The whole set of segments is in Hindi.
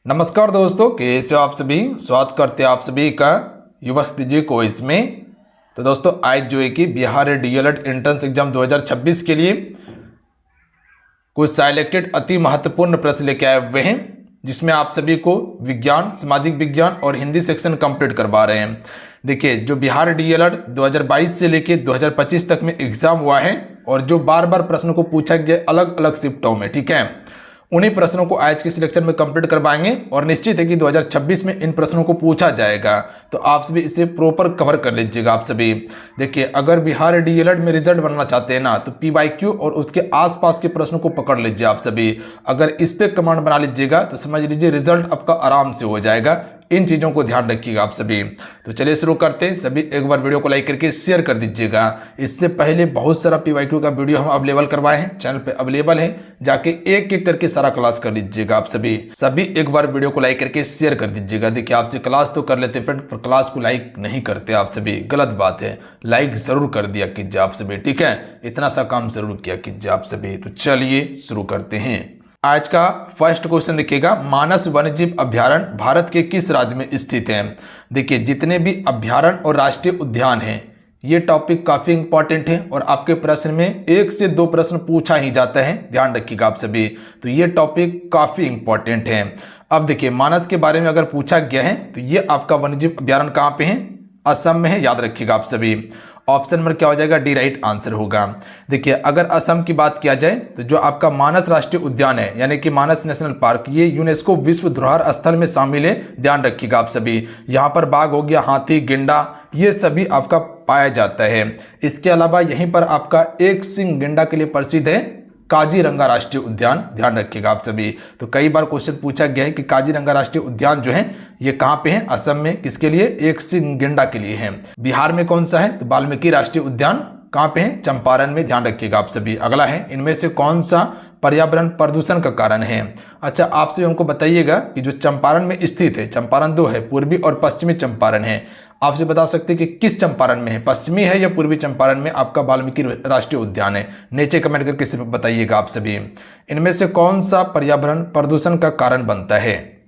नमस्कार दोस्तों, कैसे हो आप सभी। स्वागत करते हैं आप सभी का युवा जी को इसमें। तो दोस्तों आज जो है कि बिहार डीएलएड एंट्रेंस एग्जाम 2026 के लिए कुछ सिलेक्टेड अति महत्वपूर्ण प्रश्न लेके आए हुए हैं, जिसमें आप सभी को विज्ञान, सामाजिक विज्ञान और हिंदी सेक्शन कंप्लीट करवा रहे हैं। देखिए, जो बिहार डीएलएड 2022 से लेके 2025 तक में एग्जाम हुआ है और जो बार बार प्रश्नों को पूछा गया अलग अलग शिफ्टों में, ठीक है, उन्हीं प्रश्नों को आज के सिलेक्शन में कंप्लीट करवाएंगे और निश्चित है कि 2026 में इन प्रश्नों को पूछा जाएगा। तो आप सभी इसे प्रॉपर कवर कर लीजिएगा। आप सभी देखिए, अगर बिहार डीएलएड में रिजल्ट बनना चाहते हैं ना, तो पीवाईक्यू और उसके आसपास के प्रश्नों को पकड़ लीजिए। आप सभी अगर इस पे कमांड बना लीजिएगा तो समझ लीजिए रिजल्ट आपका आराम से हो जाएगा। इन चीज़ों को ध्यान रखिएगा आप सभी। तो चलिए शुरू करते हैं। सभी एक बार वीडियो को लाइक करके शेयर कर दीजिएगा। इससे पहले बहुत सारा पीवाईक्यू का वीडियो हम अवेलेबल करवाए हैं, चैनल पे अवेलेबल है, जाके एक एक करके सारा क्लास कर लीजिएगा। आप सभी एक बार वीडियो को लाइक करके शेयर कर दीजिएगा। देखिए, आपसे क्लास तो कर लेते फ्रेंड, पर क्लास को लाइक नहीं करते आप सभी, गलत बात है। लाइक जरूर कर दिया कीजिए आप सभी, ठीक है, इतना सा काम जरूर किया कीजिए आप सभी। तो चलिए शुरू करते हैं। आज का फर्स्ट क्वेश्चन देखिएगा, मानस वन्यजीव अभ्यारण्य भारत के किस राज्य में स्थित है। देखिए, जितने भी अभ्यारण्य और राष्ट्रीय उद्यान हैं, ये टॉपिक काफी इंपॉर्टेंट है और आपके प्रश्न में 1 से 2 प्रश्न पूछा ही जाता है, ध्यान रखिएगा आप सभी। तो ये टॉपिक काफी इंपॉर्टेंट है। अब देखिए, मानस के बारे में अगर पूछा गया है तो ये आपका वन्यजीव अभ्यारण्य कहाँ पे है, असम में है, याद रखिएगा आप सभी। ऑप्शन नंबर क्या हो जाएगा, डी राइट आंसर होगा। देखिए, अगर असम की बात किया जाए तो जो आपका मानस राष्ट्रीय उद्यान है, यानी कि मानस नेशनल पार्क, ये यूनेस्को विश्व धरोहर स्थल में शामिल है, ध्यान रखिएगा आप सभी। यहाँ पर बाघ हो गया, हाथी, गेंडा, ये सभी आपका पाया जाता है। इसके अलावा यहीं पर आपका एक सिंह गेंडा के लिए प्रसिद्ध है काजीरंगा राष्ट्रीय उद्यान, ध्यान रखिएगा आप सभी। तो कई बार क्वेश्चन पूछा गया है कि काजीरंगा राष्ट्रीय उद्यान जो है ये कहाँ पे है, असम में। किसके लिए, एक सिंह गेंडा के लिए है। बिहार में कौन सा है, तो वाल्मीकि राष्ट्रीय उद्यान कहाँ पे है, चंपारण में, ध्यान रखिएगा आप सभी। अगला है, इनमें से कौन सा पर्यावरण प्रदूषण का कारण है। अच्छा, आपसे हमको बताइएगा कि जो चंपारण में स्थित है, चंपारण 2 है, पूर्वी और पश्चिमी चंपारण है। आपसे बता सकते हैं कि किस चंपारण में है, पश्चिमी है या पूर्वी चंपारण में आपका वाल्मीकि राष्ट्रीय उद्यान है। नीचे कमेंट करके सिर्फ बताइएगा आप सभी। इनमें से कौन सा पर्यावरण प्रदूषण का कारण बनता है,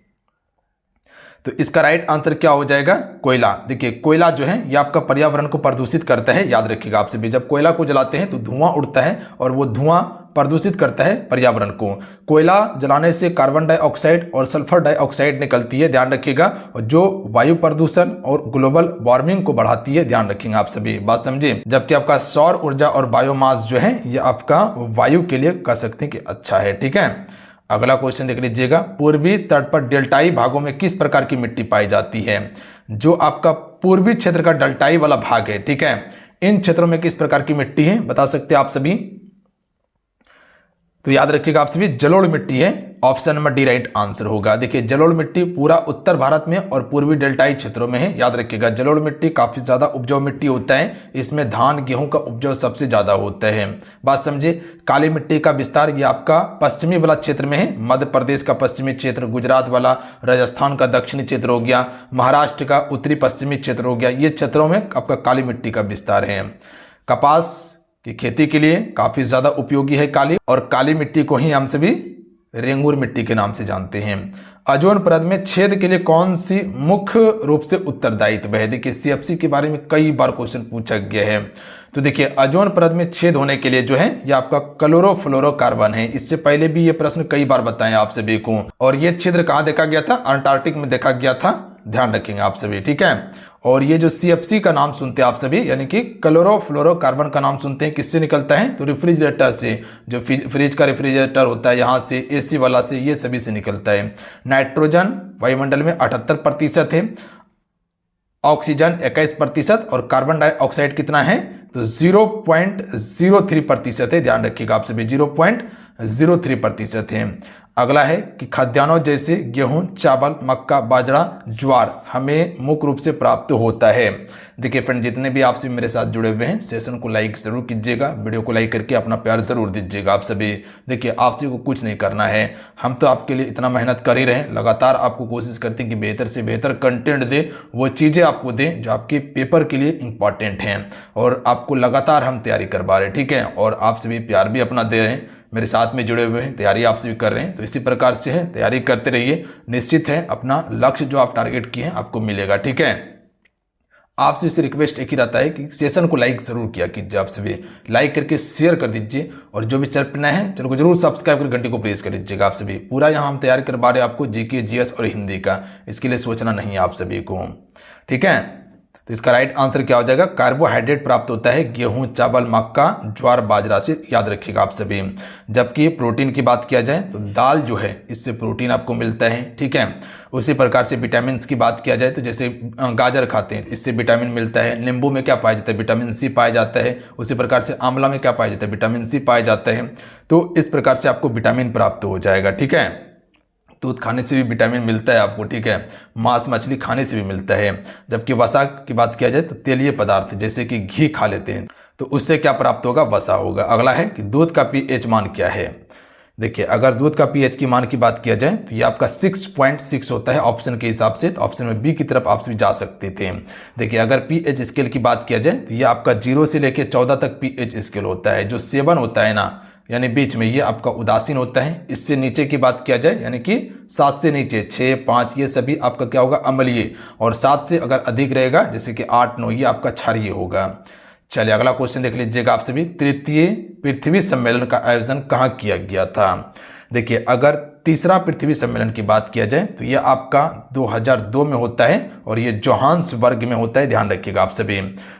तो इसका राइट आंसर क्या हो जाएगा, कोयला। देखिए, कोयला जो है ये आपका पर्यावरण को प्रदूषित करता है, याद रखिएगा आप सभी। जब कोयला को जलाते हैं तो धुआं उड़ता है और वो धुआं प्रदूषित करता है पर्यावरण को। कोयला जलाने से कार्बन डाइऑक्साइड और सल्फर डाइऑक्साइड निकलती है, ध्यान रखिएगा, और जो वायु प्रदूषण और ग्लोबल वार्मिंग को बढ़ाती है, ध्यान रखेंगे आप सभी, बात समझे। जबकि आपका सौर ऊर्जा और बायोमास जो है ये आपका वायु के लिए कह सकते हैं कि अच्छा है, ठीक है। अगला क्वेश्चन देख लीजिएगा, पूर्वी तट पर डेल्टाई भागों में किस प्रकार की मिट्टी पाई जाती है। जो आपका पूर्वी क्षेत्र का डेल्टाई वाला भाग है, ठीक है, इन क्षेत्रों में किस प्रकार की मिट्टी है, बता सकते हैं आप सभी। तो याद रखिएगा आप सभी, जलोढ़ मिट्टी है। Option number D right answer होगा। देखिए, जलोढ़ मिट्टी पूरा उत्तर भारत में और पूर्वी डेल्टाई क्षेत्रों में है, याद रखिएगा। जलोढ़ मिट्टी काफी ज्यादा उपजाऊ मिट्टी होता है, इसमें धान गेहूं का उपजाऊ सबसे ज्यादा होता है, बात समझे। काली मिट्टी का विस्तार ये आपका पश्चिमी वाला क्षेत्र में है, मध्य प्रदेश का पश्चिमी क्षेत्र, गुजरात वाला, राजस्थान का दक्षिणी क्षेत्र हो गया, महाराष्ट्र का उत्तरी पश्चिमी क्षेत्र हो गया, ये क्षेत्रों में आपका काली मिट्टी का विस्तार है। कपास की खेती के लिए काफी ज्यादा उपयोगी है काली, और काली मिट्टी को ही हम सभी रेंगूर मिट्टी के नाम से जानते हैं। ओजोन परत में छेद के लिए कौन सी मुख्य रूप से उत्तरदायित्व है। देखिए, सीएफसी के बारे में कई बार क्वेश्चन पूछा गया है। तो देखिए, ओजोन परत में छेद होने के लिए जो है ये आपका क्लोरोफ्लोरोकार्बन है। इससे पहले भी ये प्रश्न कई बार बताएं आप सभी को। और ये छिद्र कहाँ देखा गया था, अंटार्कटिक में देखा गया था, ध्यान रखेंगे आप सभी, ठीक है। और ये जो सीएफसी का नाम सुनते हैं आप सभी, यानी कि क्लोरोफ्लोरोकार्बन का नाम सुनते हैं, किससे निकलता है, तो रेफ्रिजरेटर से, जो फ्रिज का रेफ्रिजरेटर होता है यहाँ से, एसी वाला से, ये सभी से निकलता है। नाइट्रोजन वायुमंडल में 78% है, ऑक्सीजन 21% और कार्बन डाइऑक्साइड कितना है, तो 0.03% है, ध्यान रखिएगा आप सभी, 0.03% है। अगला है कि खाद्यान्नों जैसे गेहूं, चावल, मक्का, बाजरा, ज्वार हमें मुख्य रूप से प्राप्त होता है। देखिए फ्रेंड, जितने भी आपसे मेरे साथ जुड़े हुए हैं, सेशन को लाइक जरूर कीजिएगा, वीडियो को लाइक करके अपना प्यार जरूर दीजिएगा आप सभी। देखिए, आपसे को कुछ नहीं करना है, हम तो आपके लिए इतना मेहनत कर ही रहे हैं, लगातार आपको कोशिश करते हैं कि बेहतर से बेहतर कंटेंट दे, वो चीज़ें आपको दें जो आपके पेपर के लिए इंपॉर्टेंट हैं, और आपको लगातार हम तैयारी करवा रहे हैं, ठीक है। और आप सभी प्यार भी अपना दे रहे हैं, मेरे साथ में जुड़े हुए हैं, तैयारी आपसे भी कर रहे हैं, तो इसी प्रकार से है, तैयारी करते रहिए। निश्चित है अपना लक्ष्य जो आप टारगेट किए हैं आपको मिलेगा। ठीक है, आपसे इसे रिक्वेस्ट एक ही रहता है कि सेशन को लाइक जरूर किया कीजिए, आप सभी लाइक करके शेयर कर दीजिए, और जो भी चैनल पर नए हैं चैनल को जरूर सब्सक्राइब कर घंटी को प्रेस कर दीजिएगा। आप सभी पूरा यहाँ हम तैयार करवा रहे हैं आपको जीके, जीएस और हिंदी का, इसके लिए सोचना नहीं है आप सभी को। ठीक है, तो इसका राइट आंसर क्या हो जाएगा? कार्बोहाइड्रेट प्राप्त होता है गेहूं, चावल, मक्का, ज्वार, बाजरा से, याद रखिएगा आप सभी। जबकि प्रोटीन की बात किया जाए तो दाल जो है इससे प्रोटीन आपको मिलता है। ठीक है, उसी प्रकार से विटामिन की बात किया जाए तो जैसे गाजर खाते हैं इससे विटामिन मिलता है। नींबू में क्या पाया जाता है? विटामिन सी पाया जाता है। उसी प्रकार से आंवला में क्या पाया जाता है? विटामिन सी पाया जाता है। तो इस प्रकार से आपको विटामिन प्राप्त हो जाएगा। ठीक है, दूध खाने से भी विटामिन मिलता है आपको। ठीक है, मांस मछली खाने से भी मिलता है। जबकि वसा की बात किया जाए तो तेलीय पदार्थ जैसे कि घी खा लेते हैं तो उससे क्या प्राप्त होगा? वसा होगा। अगला है कि दूध का पीएच मान क्या है? देखिए, अगर दूध का पीएच की मान की बात किया जाए तो ये आपका 6.6 होता है ऑप्शन के हिसाब से। तो ऑप्शन में बी की तरफ आप भी जा सकते थे। देखिए, अगर पीएच स्केल की बात किया जाए तो ये आपका 0 से लेकर 14 तक पीएच स्केल होता है। जो 7 होता है ना, यानी बीच में, ये आपका उदासीन होता है। इससे नीचे की बात किया जाए यानी कि 7 से नीचे 6, 5 ये सभी आपका क्या होगा? अम्लीय। और 7 से अगर अधिक रहेगा जैसे कि 8, 9 ये आपका क्षारीय होगा। चलिए अगला क्वेश्चन देख लीजिएगा आप सभी। तृतीय पृथ्वी सम्मेलन का आयोजन कहाँ किया गया था? देखिए, अगर तीसरा पृथ्वी सम्मेलन की बात किया जाए तो यह आपका 2002 में होता है और ये जोहान्सबर्ग में होता है। ध्यान रखिएगा आप सभी।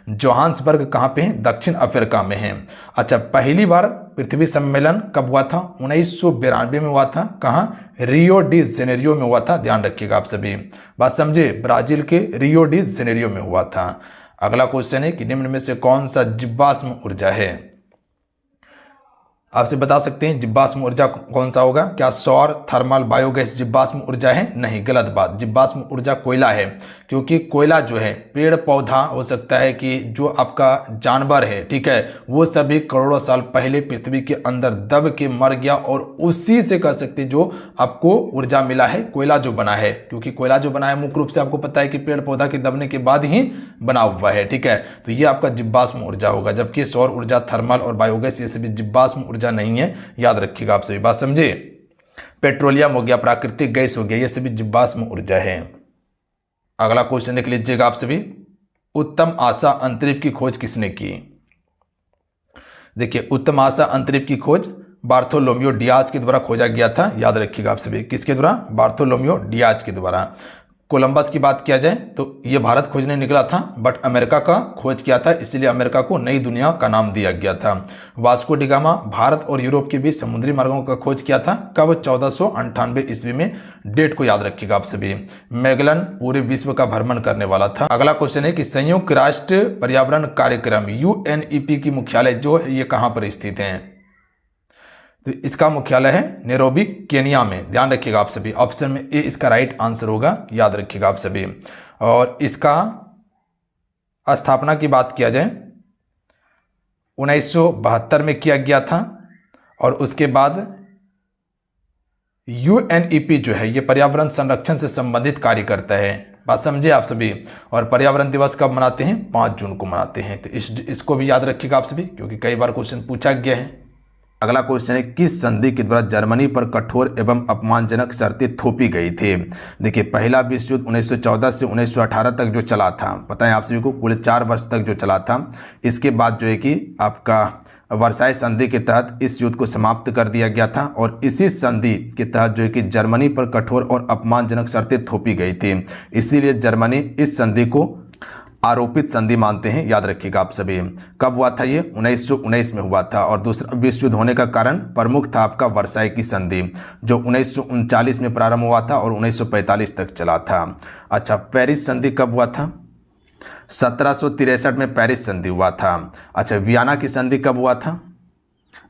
जोहान्सबर्ग कहाँ पे है? दक्षिण अफ्रीका में है। अच्छा, पहली बार पृथ्वी सम्मेलन कब हुआ था? 1992 में हुआ था। कहाँ? रियो डी जेनेरियो में हुआ था। ध्यान रखिएगा आप सभी, बात समझे, ब्राजील के रियो डी जेनेरियो में हुआ था। अगला क्वेश्चन है कि निम्न में से कौन सा जीवाश्म ऊर्जा है? आपसे बता सकते हैं जीवाश्म ऊर्जा कौन सा होगा? क्या सौर, थर्मल, बायोगैस जीवाश्म ऊर्जा है? नहीं, गलत बात। जीवाश्म ऊर्जा कोयला है, क्योंकि कोयला जो है पेड़ पौधा हो सकता है कि जो आपका जानवर है, ठीक है, वो सभी करोड़ों साल पहले पृथ्वी के अंदर दब के मर गया और उसी से कह सकते जो आपको ऊर्जा मिला है कोयला जो बना है। क्योंकि कोयला जो बना है मुख्य रूप से आपको पता है कि पेड़ पौधा के दबने के बाद ही बना हुआ है। ठीक है, तो ये आपका जीवाश्म ऊर्जा होगा। जबकि सौर ऊर्जा, थर्मल और बायोगैस ये सभी जीवाश्म ऊर्जा नहीं है, याद रखिएगा आप सभी, बात समझे। पेट्रोलियम हो गया, प्राकृतिक गैस हो गया, ये सभी जीवाश्म ऊर्जा है। अगला क्वेश्चन देख लीजिएगा आप सभी। उत्तम आशा अंतरिक्ष की खोज किसने की? देखिए, उत्तम आशा अंतरिक्ष की खोज बार्थोलोमियो डियाज के द्वारा खोजा गया था। याद रखिएगा आप सभी, किसके द्वारा? बार्थोलोमियो डियाज के द्वारा। कोलंबस की बात किया जाए तो ये भारत खोजने निकला था, बट अमेरिका का खोज किया था, इसलिए अमेरिका को नई दुनिया का नाम दिया गया था। वास्को डी गामा भारत और यूरोप के बीच समुद्री मार्गों का खोज किया था। कब? 1498 ईस्वी में। डेट को याद रखिएगा आप सभी। मैगलन पूरे विश्व का भ्रमण करने वाला था। अगला क्वेश्चन है कि संयुक्त राष्ट्र पर्यावरण कार्यक्रम UNEP की मुख्यालय जो है ये कहाँ पर स्थित है? तो इसका मुख्यालय है नैरोबी, केनिया में। ध्यान रखिएगा आप सभी, ऑप्शन में ए इसका राइट आंसर होगा, याद रखिएगा आप सभी। और इसका स्थापना की बात किया जाए 1972 में किया गया था। और उसके बाद UNEP जो है ये पर्यावरण संरक्षण से संबंधित कार्य करता है, बात समझे आप सभी। और पर्यावरण दिवस कब मनाते हैं? 5 जून को मनाते हैं। तो इसको भी याद रखिएगा आप सभी, क्योंकि कई बार क्वेश्चन पूछा गया है। अगला क्वेश्चन है किस संधि के द्वारा जर्मनी पर कठोर एवं अपमानजनक शर्तें थोपी गई थी? देखिए, पहला विश्व युद्ध 1914 से 1918 तक जो चला था, पता है आप सभी को, कुल 4 वर्ष तक जो चला था। इसके बाद जो है कि आपका वर्साई संधि के तहत इस युद्ध को समाप्त कर दिया गया था। और इसी संधि के तहत जो है कि जर्मनी पर कठोर और अपमानजनक शर्तें थोपी गई थी, इसीलिए जर्मनी इस संधि को आरोपित संधि मानते हैं। याद रखिएगा आप सभी। कब हुआ था ये? 1919 में हुआ था। और दूसरा विश्व युद्ध होने का कारण प्रमुख था आपका वर्साई की संधि, जो 1939 में प्रारंभ हुआ था और 1945 तक चला था। अच्छा, पेरिस संधि कब हुआ था? 1763 में पेरिस संधि हुआ था। अच्छा, वियना की संधि कब हुआ था?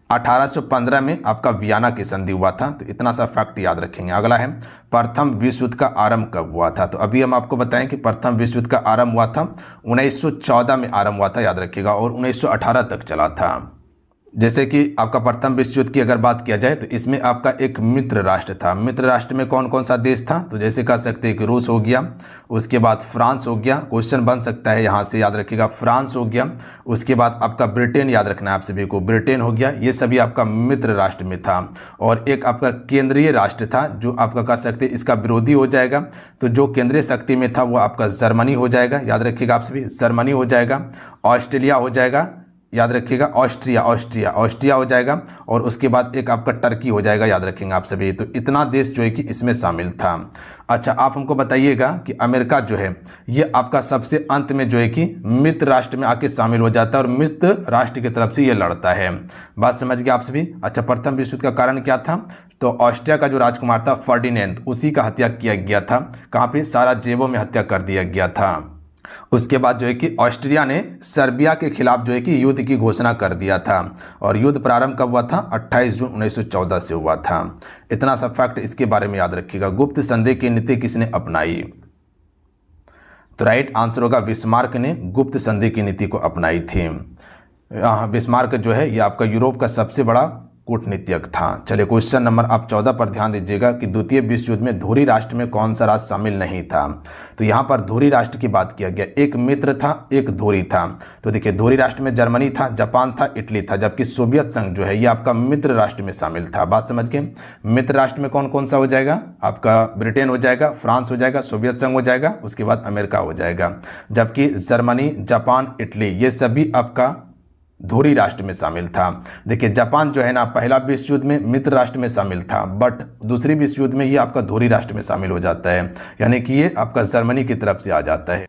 1815 में आपका वियना की संधि हुआ था। तो इतना सा फैक्ट याद रखेंगे। अगला है प्रथम विश्व युद्ध का आरंभ कब हुआ था? तो अभी हम आपको बताएं कि प्रथम विश्व युद्ध का आरंभ हुआ था 1914 में आरंभ हुआ था, याद रखिएगा, और 1918 तक चला था। जैसे कि आपका प्रथम विश्व युद्ध की अगर बात किया जाए तो इसमें आपका एक मित्र राष्ट्र था। मित्र राष्ट्र में कौन कौन सा देश था, तो जैसे कह सकते हैं कि रूस हो गया, उसके बाद फ्रांस हो गया, क्वेश्चन बन सकता है यहाँ से, याद रखिएगा फ्रांस हो गया, उसके बाद आपका ब्रिटेन, याद रखना है आप सभी को, ब्रिटेन हो गया, ये सभी आपका मित्र राष्ट्र में था। और एक आपका केंद्रीय राष्ट्र था जो आपका कह सकते हैं इसका विरोधी हो जाएगा, तो जो केंद्रीय शक्ति में था वो आपका जर्मनी हो जाएगा, याद रखिएगा आप सभी, जर्मनी हो जाएगा। ऑस्ट्रेलिया हो जाएगा, याद रखिएगा, ऑस्ट्रिया हो जाएगा, और उसके बाद एक आपका टर्की हो जाएगा, याद रखेंगे आप सभी। तो इतना देश जो है कि इसमें शामिल था। अच्छा, आप हमको बताइएगा कि अमेरिका जो है ये आपका सबसे अंत में जो है कि मित्र राष्ट्र में आके शामिल हो जाता है और मित्र राष्ट्र की तरफ से ये लड़ता है। बात समझ गए आप सभी। अच्छा, प्रथम विश्व युद्ध का कारण क्या था, तो ऑस्ट्रिया का जो राजकुमार था फर्डिनेंद, उसी का हत्या किया गया था। कहाँ पे, साराजेवो में हत्या कर दिया गया था। उसके बाद जो है कि ऑस्ट्रिया ने सर्बिया के खिलाफ जो है कि युद्ध की घोषणा कर दिया था, और युद्ध प्रारंभ कब हुआ था, 28 जून 1914 से हुआ था। इतना सा फैक्ट इसके बारे में याद रखिएगा। गुप्त संधि की नीति किसने अपनाई, तो राइट आंसर होगा बिस्मार्क ने गुप्त संधि की नीति को अपनाई थी। बिस्मार्क जो है ये आपका यूरोप का सबसे बड़ा कूटनीतिज्ञ था। चलिए क्वेश्चन नंबर आप 14 पर ध्यान दीजिएगा कि द्वितीय विश्व युद्ध में धुरी राष्ट्र में कौन सा राष्ट्र शामिल नहीं था। तो यहाँ पर धुरी राष्ट्र की बात किया गया, एक मित्र था एक धुरी था। तो देखिए धुरी राष्ट्र में जर्मनी था, जापान था, इटली था, जबकि सोवियत संघ जो है ये आपका मित्र राष्ट्र में शामिल था। बात समझ के, मित्र राष्ट्र में कौन कौन सा हो जाएगा, आपका ब्रिटेन हो जाएगा, फ्रांस हो जाएगा, सोवियत संघ हो जाएगा, उसके बाद अमेरिका हो जाएगा, जबकि जर्मनी, जापान, इटली ये सभी आपका धुरी राष्ट्र में शामिल था। देखिए जापान जो है ना पहला विश्व युद्ध में मित्र राष्ट्र में शामिल था, बट दूसरी विश्व युद्ध में ये आपका धुरी राष्ट्र में शामिल हो जाता है, यानी कि ये आपका जर्मनी की तरफ से आ जाता है।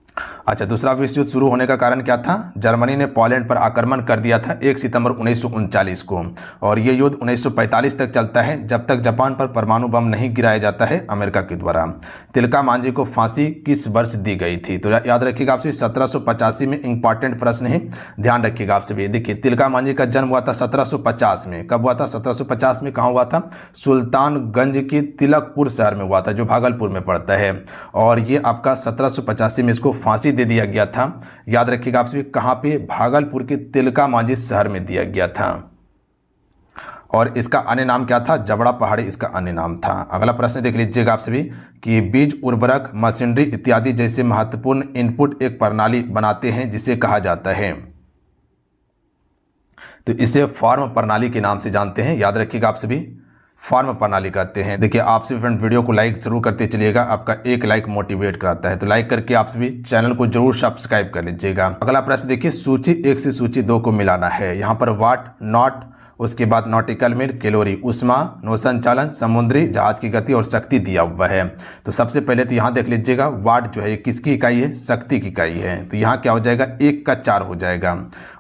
अच्छा, दूसरा विश्व युद्ध शुरू होने का कारण क्या था, जर्मनी ने पोलैंड पर आक्रमण कर दिया था 1 सितंबर 1939 को, और ये युद्ध 1945 तक चलता है, जब तक जापान पर परमाणु बम नहीं गिराया जाता है अमेरिका के द्वारा। तिलका मांझी को फांसी किस वर्ष दी गई थी, तो याद रखिएगा आपसे 1785 में, इंपॉर्टेंट प्रश्न है, ध्यान रखिएगा आप सभी। देखिए तिलका मांझी का जन्म हुआ था 1750 में। कब हुआ था, 1750 में। कहाँ हुआ था, सुल्तानगंज के तिलकपुर शहर में हुआ था, जो भागलपुर में पड़ता है, और ये आपका 1785 में इसको फांसी दे दिया गया था। याद रखिएगा आप सभी, कहाँ पे, भागलपुर के तिलका मांझी शहर में दिया गया था। और इसका अन्य नाम क्या था, जबड़ा पहाड़ी इसका अन्य नाम था। अगला प्रश्न देख लीजिएगा आप सभी कि बीज, उर्वरक, मशीनरी इत्यादि जैसे महत्वपूर्ण इनपुट एक प्रणाली बनाते हैं जिसे कहा जाता है, तो इसे फॉर्म प्रणाली के नाम से जानते हैं। याद रखिएगा आप सभी, फॉर्म प्रणाली कहते हैं। देखिए आप सभी फ्रेंड वीडियो को लाइक जरूर करते चलिएगा, आपका एक लाइक मोटिवेट कराता है, तो लाइक करके आप सभी चैनल को जरूर सब्सक्राइब कर लीजिएगा। अगला प्रश्न देखिए, सूची 1 से सूची 2 को मिलाना है। यहाँ पर वाट, नॉट, उसके बाद नॉटिकल मील, कैलोरी, उष्मा, नौ संचालन, समुद्री जहाज की गति और शक्ति दिया हुआ है। तो सबसे पहले तो यहाँ देख लीजिएगा, वाट जो है किसकी इकाई है, शक्ति की इकाई है, तो यहाँ क्या हो जाएगा, 1 का 4 हो जाएगा।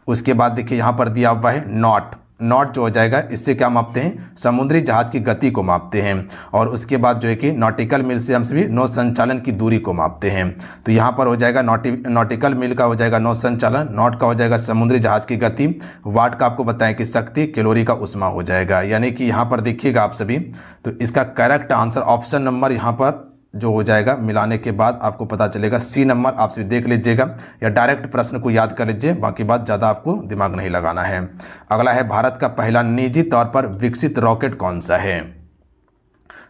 उसके बाद देखिए यहाँ पर दिया हुआ है नॉट, नॉट जो हो जाएगा इससे क्या मापते हैं, समुद्री जहाज की गति को मापते हैं। और उसके बाद जो है कि नॉटिकल मील से हम सभी नौ संचालन की दूरी को मापते हैं। तो यहाँ पर हो जाएगा नॉटिकल मील का हो जाएगा नौ संचालन, नॉट का हो जाएगा समुद्री जहाज की गति, वाट का आपको बताएं कि शक्ति, कैलोरी का उष्मा हो जाएगा। यानी कि यहाँ पर देखिएगा आप सभी, तो इसका करेक्ट आंसर ऑप्शन नंबर यहाँ पर जो हो जाएगा, मिलाने के बाद आपको पता चलेगा सी नंबर। आप सभी देख लीजिएगा या डायरेक्ट प्रश्न को याद कर लीजिए, बाकी बात ज़्यादा आपको दिमाग नहीं लगाना है। अगला है, भारत का पहला निजी तौर पर विकसित रॉकेट कौन सा है,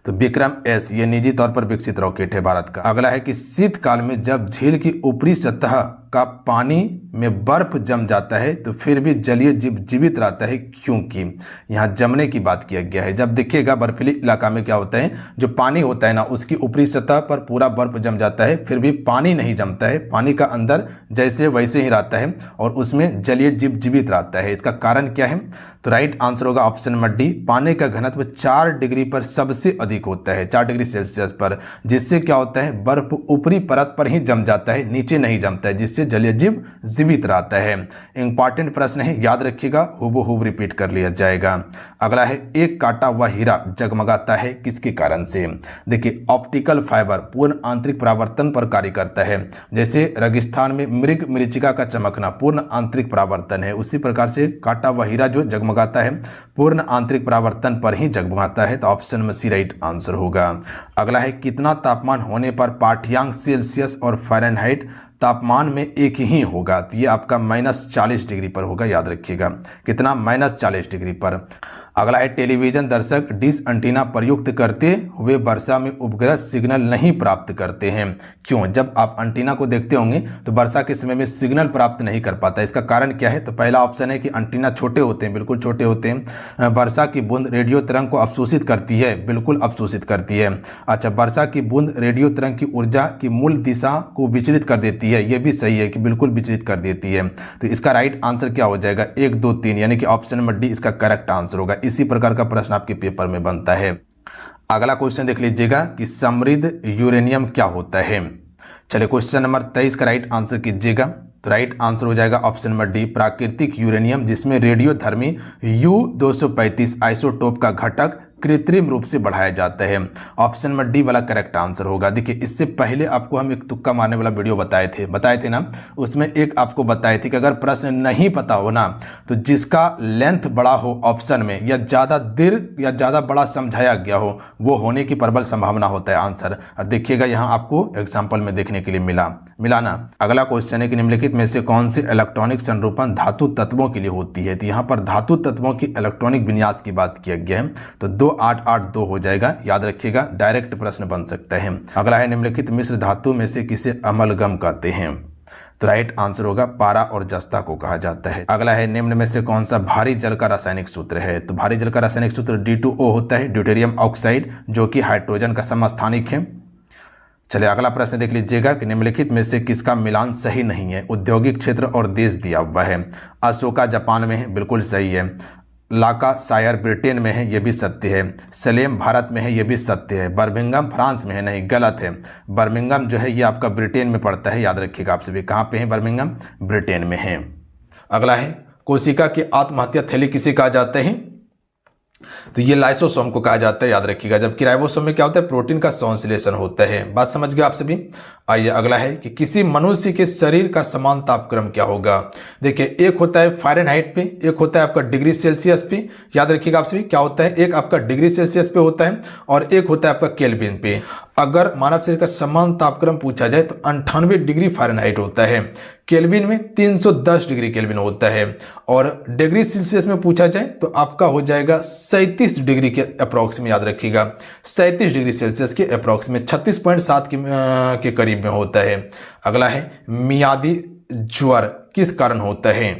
तो विक्रम एस, ये निजी तौर पर विकसित रॉकेट है भारत का। अगला है कि शीतकाल में जब झील की ऊपरी सतह का पानी में बर्फ जम जाता है तो फिर भी जलीय जीव जीवित रहता है, क्योंकि यहाँ जमने की बात किया गया है। जब देखिएगा बर्फीली इलाका में क्या होता है, जो पानी होता है ना उसकी ऊपरी सतह पर पूरा बर्फ जम जाता है, फिर भी पानी नहीं जमता है, पानी का अंदर जैसे वैसे ही रहता है और उसमें जलीय जीव जीवित रहता है। इसका कारण क्या है, तो राइट आंसर होगा ऑप्शन नंबर डी, पानी का घनत्व 4 डिग्री पर सबसे अधिक होता है, 4 डिग्री सेल्सियस पर, जिससे क्या होता है, बर्फ ऊपरी परत पर ही जम जाता है, नीचे नहीं जमता है, जिससे जलीय जीव जीवित रहता है। इंपॉर्टेंट प्रश्न है, याद रखिएगा, हूबहू रिपीट कर लिया जाएगा। अगला है, एक काटा हुआ हीरा जगमगाता है किसके कारण से, देखिए ऑप्टिकल फाइबर पूर्ण आंतरिक परावर्तन पर कार्य करता है। जैसे रेगिस्तान में मृग मरीचिका का चमकना पूर्ण आंतरिक परावर्तन है, उसी प्रकार से काटा हुआ हीरा जो जगमगाता है पूर्ण आंतरिक परावर्तन पर ही जगमगाता है, तो ऑप्शन में सी राइट आंसर होगा। अगला है, कितना तापमान होने पर पाठ्यांक सेल्सियस और फ़ारेनहाइट तापमान में एक ही होगा, तो ये आपका -40 डिग्री पर होगा, याद रखिएगा। कितना? -40 डिग्री पर। अगला है टेलीविजन दर्शक डिश एंटीना प्रयुक्त करते हुए वर्षा में उपग्रह सिग्नल नहीं प्राप्त करते हैं, क्यों? जब आप एंटीना को देखते होंगे तो वर्षा के समय में सिग्नल प्राप्त नहीं कर पाता, इसका कारण क्या है? तो पहला ऑप्शन है कि एंटीना छोटे होते हैं, बिल्कुल छोटे होते हैं। वर्षा की बूंद रेडियो तरंग को अवशोषित करती है, बिल्कुल अवशोषित करती है। अच्छा, वर्षा की बूंद रेडियो तरंग की ऊर्जा की मूल दिशा को विचलित कर देती है, यह भी सही है कि बिल्कुल विचलित कर देती है। तो इसका राइट आंसर क्या हो जाएगा? 1, 2, 3, यानी कि ऑप्शन नंबर डी इसका करेक्ट आंसर होगा। इसी प्रकार का प्रश्न आपके पेपर में बनता है। अगला क्वेश्चन देख लीजिएगा कि समृद्ध यूरेनियम क्या होता है। चलिए क्वेश्चन नंबर 23 का राइट आंसर कीजिएगा। तो राइट आंसर हो जाएगा ऑप्शन नंबर डी, प्राकृतिक यूरेनियम, जिसमें रेडियोधर्मी U-235 आइसोटोप का घटक कृत्रिम रूप से बढ़ाया जाता है। ऑप्शन नंबर डी वाला करेक्ट आंसर होगा। देखिए, इससे पहले आपको हम एक तुक्का मारने वाला वीडियो बताए थे ना, उसमें एक आपको बताए थे कि अगर प्रश्न नहीं पता हो ना, तो जिसका लेंथ बड़ा हो ऑप्शन में, या ज़्यादा दीर्घ या ज़्यादा बड़ा समझाया गया हो, वो होने की प्रबल संभावना होता है आंसर। और देखिएगा यहाँ आपको एग्जाम्पल में देखने के लिए मिला ना। अगला क्वेश्चन है कि निम्नलिखित में से कौन सी इलेक्ट्रॉनिक संरूपण धातु तत्वों के लिए होती है। तो यहाँ पर धातु तत्वों की इलेक्ट्रॉनिक विन्यास की बात किया गया है, तो 2882 हो जाएगा, याद रखिएगा, डायरेक्ट प्रश्न बन सकता है। अगला है निम्नलिखित मिश्र धातु में से किसे अमलगम कहते हैं। तो राइट आंसर होगा पारा और जस्ता को कहा जाता है। अगला है निम्न में से कौन सा भारी जल का रासायनिक सूत्र है। तो भारी जल का रासायनिक सूत्र D2O होता है, ड्यूटेरियम ऑक्साइड, जो कि हाइड्रोजन का समस्थानिक है। चलिए अगला प्रश्न देख लीजिएगा कि निम्नलिखित में से किसका मिलान सही नहीं है। औद्योगिक क्षेत्र और देश दिया हुआ है। अशोका जापान में है, बिल्कुल सही है। लाकाशायर ब्रिटेन में है, यह भी सत्य है। सलेम भारत में है, यह भी सत्य है। बर्मिंघम फ्रांस में है, नहीं, गलत है। बर्मिंघम जो है ये आपका ब्रिटेन में पड़ता है, याद रखिएगा आप सभी। कहाँ पे है बर्मिंघम? ब्रिटेन में है। अगला है कोशिका की आत्महत्या थैली किसे कहा जाता है। तो ये लाइसोसोम को कहा जाता है, याद रखिएगा। जबकि राइबोसोम में क्या होता है? प्रोटीन का संश्लेषण होता है। बात समझ गए आप सभी। आइए अगला है कि किसी मनुष्य के शरीर का समान तापक्रम क्या होगा। देखिए, एक होता है फ़ारेनहाइट पे, एक होता है आपका डिग्री सेल्सियस पे, याद रखिएगा आप सभी। क्या होता है? एक आपका डिग्री सेल्सियस पे होता है और एक होता है आपका केल्विन पे। अगर मानव शरीर का समान तापक्रम पूछा जाए तो 98 डिग्री फ़ारेनहाइट होता है, केल्विन में 310 डिग्री केल्विन होता है, और डिग्री सेल्सियस में पूछा जाए तो आपका हो जाएगा 37 डिग्री के अप्रॉक्स में, याद रखिएगा। 37 डिग्री सेल्सियस के अप्रॉक्स में 36.7 के करीब में होता है। अगला है मियादी ज्वर किस कारण होता है।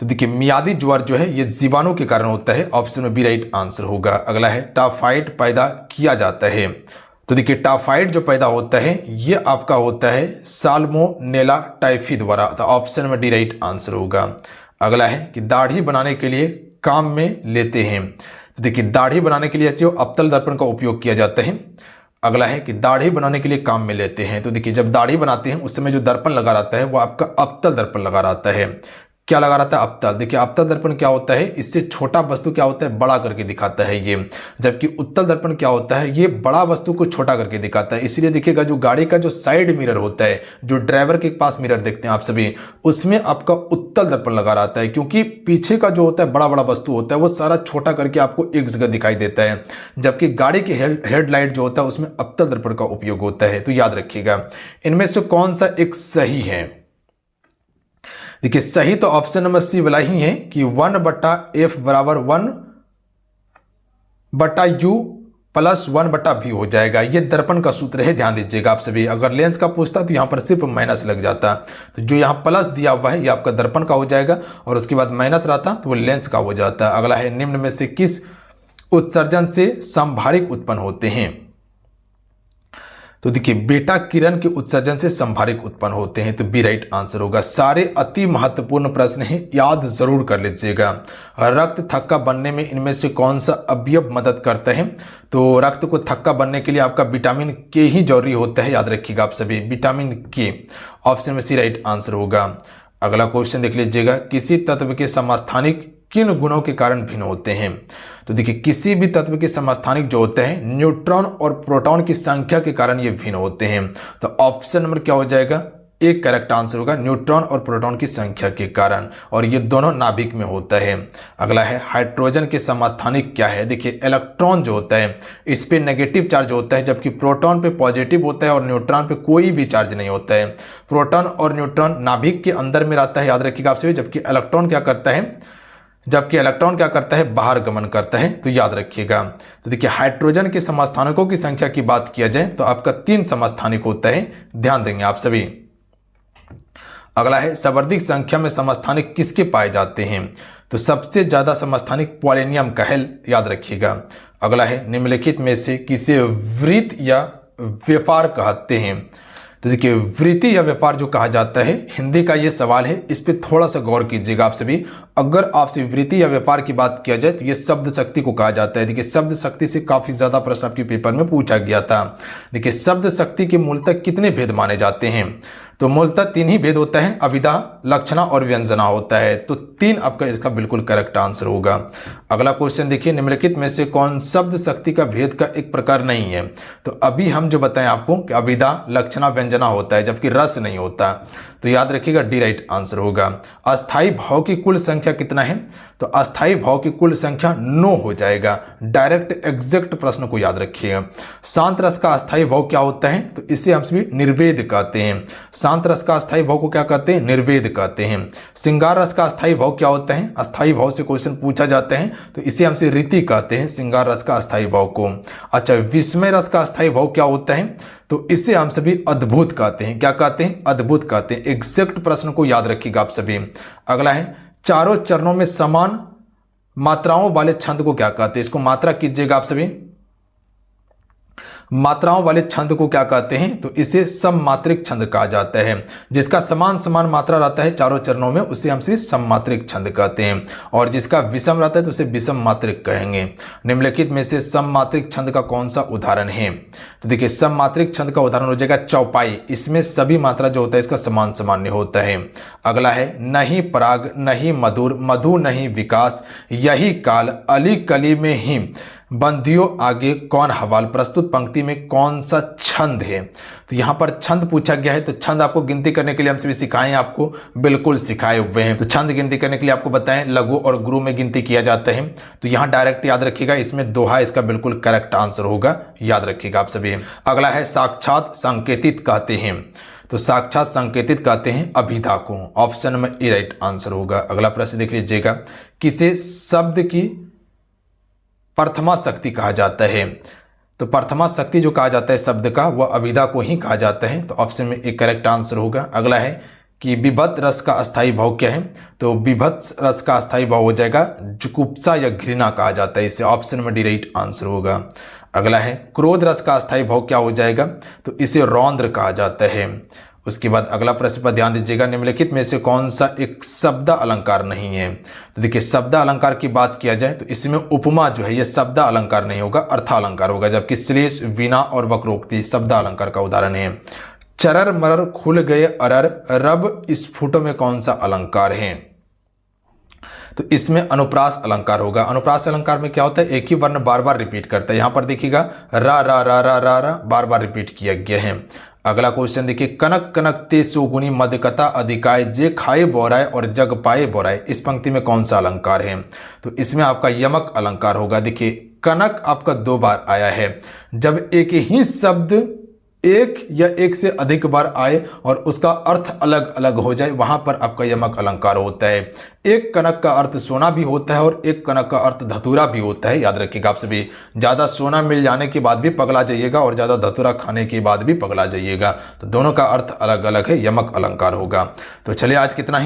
तो देखिए, मियादी ज्वर जो है ये जीवाणु के कारण होता है, ऑप्शन में बी राइट आंसर होगा। अगला है टाइफाइड पैदा किया जाता है। तो देखिए, टाइफाइड जो पैदा होता है ये आपका होता है साल्मोनेला टाइफी द्वारा, तो ऑप्शन में डी राइट आंसर होगा। अगला है कि दाढ़ी बनाने के लिए काम में लेते हैं। तो देखिए, दाढ़ी बनाने के लिए जो अवतल दर्पण का उपयोग किया जाता है। अगला है कि दाढ़ी बनाने के लिए काम में लेते हैं। तो देखिए, जब दाढ़ी बनाते हैं उस समय जो दर्पण लगा रहता है वो आपका अवतल दर्पण लगा रहता है। क्या लगा रहता है? अवतल। देखिए, अवतल दर्पण क्या होता है? इससे छोटा वस्तु क्या होता है? बड़ा करके दिखाता है ये। जबकि उत्तल दर्पण क्या होता है? ये बड़ा वस्तु को छोटा करके दिखाता है। इसलिए देखिएगा, जो गाड़ी का जो साइड मिरर होता है, जो ड्राइवर के पास मिरर देखते हैं आप सभी, उसमें आपका उत्तल दर्पण लगा रहता है, क्योंकि पीछे का जो होता है बड़ा बड़ा वस्तु होता है वो सारा छोटा करके आपको एक जगह दिखाई देता है। जबकि गाड़ी की हेडलाइट जो होता है उसमें अवतल दर्पण का उपयोग होता है। तो याद रखिएगा, इनमें से कौन सा एक सही है। देखिए, सही तो ऑप्शन नंबर सी वाला ही है कि 1/f बराबर 1/u प्लस 1/v हो जाएगा। ये दर्पण का सूत्र है, ध्यान दीजिएगा आप सभी। अगर लेंस का पूछता तो यहाँ पर सिर्फ माइनस लग जाता, तो जो यहाँ प्लस दिया हुआ है ये आपका दर्पण का हो जाएगा, और उसके बाद माइनस रहता तो वो लेंस का हो जाता। अगला है निम्न में से किस उत्सर्जन से संभारिक उत्पन्न होते हैं। तो देखिए, बेटा किरण के उत्सर्जन से संभारिक उत्पन्न होते हैं, तो बी राइट आंसर होगा। सारे अति महत्वपूर्ण प्रश्न हैं, याद जरूर कर लीजिएगा। रक्त थक्का बनने में इनमें से कौन सा अवयव मदद करता है। तो रक्त को थक्का बनने के लिए आपका विटामिन के ही जरूरी होता है, याद रखिएगा आप सभी, विटामिन के। ऑप्शन में सी राइट आंसर होगा। अगला क्वेश्चन देख लीजिएगा, किसी तत्व के समस्थानिक किन गुणों के कारण भिन्न होते हैं। तो देखिए, किसी भी तत्व के समस्थानिक जो होते हैं न्यूट्रॉन और प्रोटॉन की संख्या के कारण ये भिन्न होते हैं। तो ऑप्शन नंबर क्या हो जाएगा? एक करेक्ट आंसर होगा, न्यूट्रॉन और प्रोटॉन की संख्या के कारण, और ये दोनों नाभिक में होता है। अगला है हाइड्रोजन के समस्थानिक क्या है। देखिए इलेक्ट्रॉन जो होता है इस पे नेगेटिव चार्ज होता है, जबकि प्रोटॉन पे पॉजिटिव होता है और न्यूट्रॉन पे कोई भी चार्ज नहीं होता है। प्रोटॉन और न्यूट्रॉन नाभिक के अंदर में रहता है, याद रखिएगा आपसे, जबकि इलेक्ट्रॉन क्या करता है, बाहर गमन करता है, तो याद रखिएगा। तो देखिए हाइड्रोजन के समस्थानिकों की संख्या की बात किया जाए तो आपका 3 समस्थानिक होता है, ध्यान देंगे आप सभी। अगला है सर्वाधिक संख्या में समस्थानिक किसके पाए जाते हैं। तो सबसे ज्यादा समस्थानिक पोलेनियम का है, याद रखिएगा। अगला है निम्नलिखित में से किसे वृत्त या व्यापार कहते हैं। तो देखिए वृत्ति या व्यापार जो कहा जाता है, हिंदी का ये सवाल है, इस पर थोड़ा सा गौर कीजिएगा आप सभी। अगर आपसे वृत्ति या व्यापार की बात किया जाए तो ये शब्द शक्ति को कहा जाता है। देखिए शब्द शक्ति से काफी ज्यादा प्रश्न आपके पेपर में पूछा गया था। देखिए शब्द शक्ति के मूलतः कितने भेद माने जाते हैं। तो मूलतः 3 ही भेद होता है, अभिधा, लक्षणा और व्यंजना होता है। तो 3 आपका इसका बिल्कुल करेक्ट आंसर होगा। अगला क्वेश्चन देखिए निम्नलिखित में से कौन शब्द शक्ति का भेद का एक प्रकार नहीं है। तो अभी हम जो बताएं आपको कि अभिधा, लक्षणा, व्यंजना होता है, जबकि रस नहीं होता। तो याद रखिएगा डी राइट आंसर होगा। अस्थाई भाव की कुल संख्या कितना है। तो अस्थाई भाव की कुल संख्या 9 हो जाएगा। डायरेक्ट एग्जैक्ट प्रश्न को याद रखिएगा। शांत रस का अस्थाई भाव क्या होता है। तो इसे हम सभी निर्वेद कहते हैं। शांत रस का अस्थाई भाव को क्या कहते हैं, निर्वेद कहते हैं। श्रृंगार रस का अस्थाई भाव क्या होता है, अस्थाई भाव से क्वेश्चन पूछा जाता है, तो इसे हमसे रीति कहते हैं, श्रृंगार रस का अस्थाई भाव को। अच्छा विस्मय रस का अस्थाई भाव क्या होता है। तो इसे हम सभी अद्भुत कहते हैं। क्या कहते हैं, अद्भुत कहते हैं। एग्जैक्ट प्रश्न को याद रखिएगा आप सभी। अगला है चारों चरणों में समान मात्राओं वाले छंद को क्या कहते हैं। इसको मात्रा कीजिएगा आप सभी। मात्राओं वाले छंद को क्या कहते हैं। तो इसे सममात्रिक छंद कहा जाता है। जिसका समान समान मात्रा रहता है चारों चरणों में, उसे हम सिर्फ सममात्रिक छंद कहते हैं। और जिसका विषम रहता है तो उसे विषम मात्रिक कहेंगे। निम्नलिखित में से सममात्रिक छंद का कौन सा उदाहरण है। तो देखिए सममात्रिक छंद का उदाहरण हो जाएगा चौपाई। इसमें सभी मात्रा जो होता है इसका समान सामान्य होता है। अगला है नहीं पराग, नहीं मधुर, मधु नहीं विकास, यही काल, अली कली में ही, बंदियों आगे कौन हवाल। प्रस्तुत पंक्ति में कौन सा छंद है। तो यहाँ पर छंद पूछा गया है। तो छंद आपको गिनती करने के लिए हम सभी सिखाएं, आपको बिल्कुल सिखाए हुए हैं। तो छंद गिनती करने के लिए आपको बताएं लघु और गुरु में गिनती किया जाता है। तो यहाँ डायरेक्ट याद रखिएगा, इसमें दोहा इसका बिल्कुल करेक्ट आंसर होगा, याद रखिएगा आप सभी। अगला है साक्षात संकेतित कहते हैं। तो साक्षात संकेतित कहते हैं अभिधा को। ऑप्शन में ए राइट आंसर होगा। अगला प्रश्न देख लीजिएगा, किसे शब्द की प्रथमा शक्ति कहा जाता है। तो प्रथमा शक्ति जो कहा जाता है शब्द का, वह अभिधा को ही कहा जाता है। तो ऑप्शन में एक करेक्ट आंसर होगा। अगला है कि विभत्स रस का अस्थायी भाव क्या है। तो विभत्स रस का अस्थायी भाव हो जाएगा जुगुप्सा या घृणा कहा जाता है। इसे ऑप्शन में डी राइट आंसर होगा। अगला है क्रोध रस का अस्थायी भाव क्या हो जाएगा। तो इसे रौद्र कहा जाता है। उसके बाद अगला प्रश्न पर ध्यान दीजिएगा, निम्नलिखित में से कौन सा एक शब्द अलंकार नहीं है। तो देखिए शब्द अलंकार की बात किया जाए तो इसमें उपमा जो है यह शब्द अलंकार नहीं होगा, अर्थालंकार होगा। जबकि श्लेष, वीणा और वक्रोक्ति शब्द अलंकार का उदाहरण है। चरर मरर खुल गए अरर, रब स्फुटों में कौन सा अलंकार है। तो इसमें अनुप्रास अलंकार होगा। अनुप्रास अलंकार में क्या होता है, एक ही वर्ण बार बार रिपीट करता है। यहाँ पर देखिएगा रा रा रा रा रा रा बार बार रिपीट किया गया है। अगला क्वेश्चन देखिए, कनक कनक ते सुगुनी मदकता अधिकाय, जे खाए बोराय और जग पाए बोराय। इस पंक्ति में कौन सा अलंकार है। तो इसमें आपका यमक अलंकार होगा। देखिए कनक आपका 2 बार आया है। जब एक ही शब्द एक या एक से अधिक बार आए और उसका अर्थ अलग अलग हो जाए, वहां पर आपका यमक अलंकार होता है। एक कनक का अर्थ सोना भी होता है और एक कनक का अर्थ धतूरा भी होता है। याद रखिएगा आप सभी, ज्यादा सोना मिल जाने के बाद भी पगला जाइएगा और ज्यादा धतूरा खाने के बाद भी पगला जाइएगा। तो दोनों का अर्थ अलग अलग है, यमक अलंकार होगा। तो चलिए आज कितना ही